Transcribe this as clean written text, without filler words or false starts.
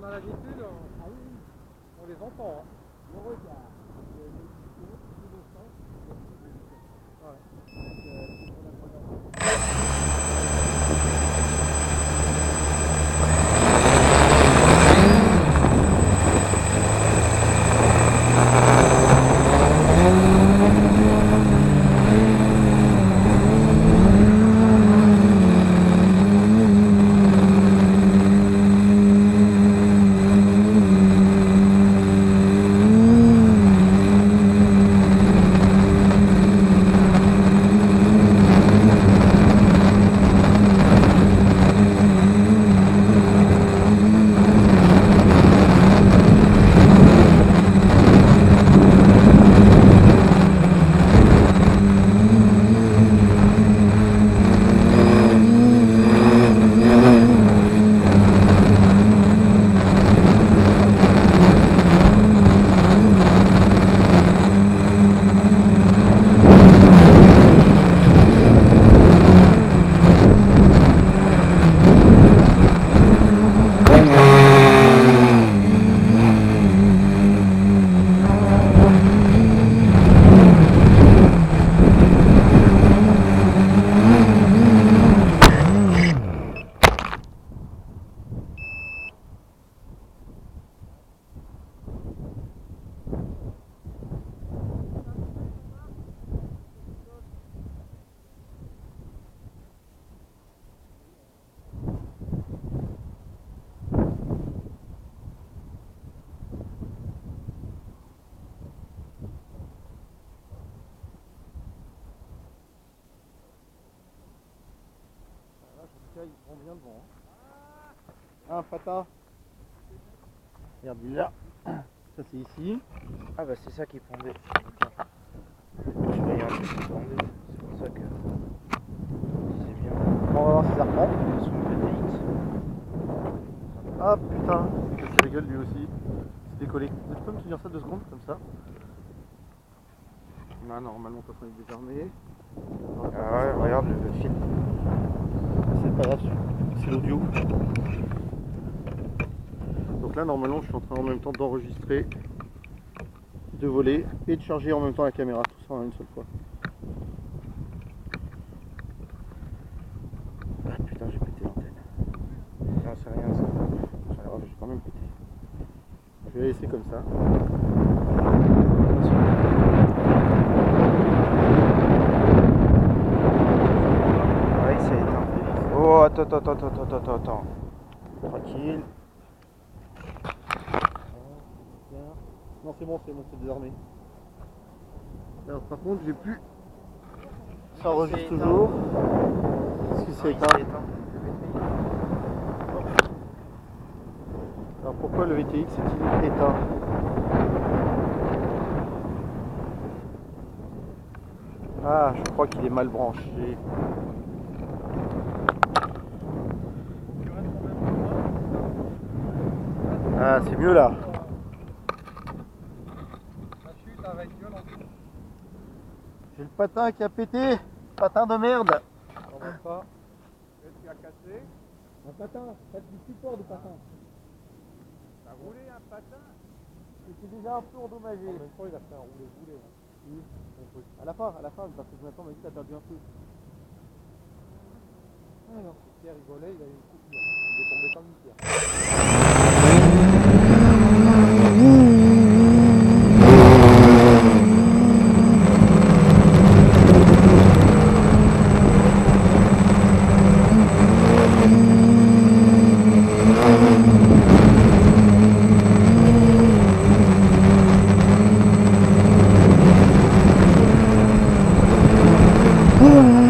dans l'agriculture, on les entend. Hein. Le regard, le sens, il prend bien le vent. Hein. Un patin. Regarde, il est là. Ça c'est ici. Ah bah c'est ça qui pendait. Je voyais un truc qui pendait. C'est pour ça que je disais bien. On va voir si ça reprend. Son VTX. Ah putain, il casse la gueule lui aussi. C'est décollé. Tu peux me tenir ça 2 secondes comme ça? Ah, normalement ça il est désarmé. Ah ouais, regarde le fil. C'est pas grave, c'est l'audio. Donc là normalement je suis en train en même temps d'enregistrer, de voler et de charger en même temps la caméra, tout ça en une seule fois. Ah putain, j'ai pété l'antenne. Non, c'est rien ça. Alors j'ai quand même pété. Je vais la laisser comme ça. Ouais, il s'est éteint. Oh, attends. Tranquille. Non c'est bon, c'est désarmé. Alors par contre j'ai plus. Ça enregistre toujours. Est-ce qu'il s'est éteint? Alors pourquoi le VTX est-il éteint? Ah, je crois qu'il est mal branché. Ah, c'est mieux là. La chute avec violence. J'ai le patin qui a pété. Patin de merde. On voit pas. Qu'est-ce qui a cassé? Un patin, pas du support de patin. T'as roulé un patin? C'était déjà un peu endommagé. En même temps, il a fait un roulé-roulé. Oui. À la fin, parce que maintenant on m'a dit que t'as perdu un peu. Alors, Pierre rigolait, il a eu une coupure. Il est tombé comme une pierre. Oh